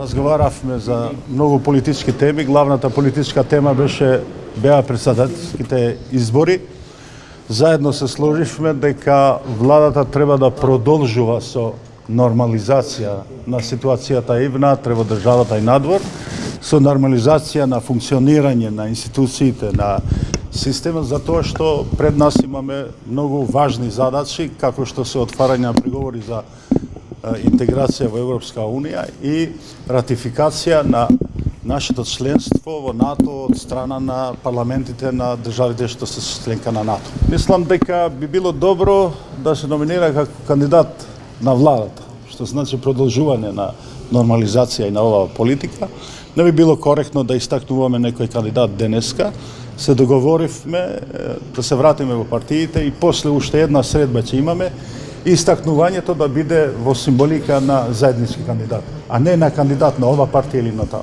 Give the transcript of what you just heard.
Разговаравме за многу политички теми. Главната политичка тема беа председателските избори. Заедно се сложивме дека владата треба да продолжува со нормализација на ситуацијата и внатре во државата и надвор, со нормализација на функционирање на институциите, на системот, затоа што пред нас имаме многу важни задачи, како што се отварање на преговори за интеграција во Европска Унија и ратификација на нашето членство во НАТО од страна на парламентите на државите што се членка на НАТО. Мислам дека би било добро да се номинира како кандидат на владата, што значи продолжување на нормализација и на оваа политика. Не би било коректно да истакнуваме некој кандидат денеска. Се договоривме да се вратиме во партиите и после уште една средба ќе имаме истакнувањето да биде во символика на заеднички кандидат, а не на кандидат на ова партија или на таа.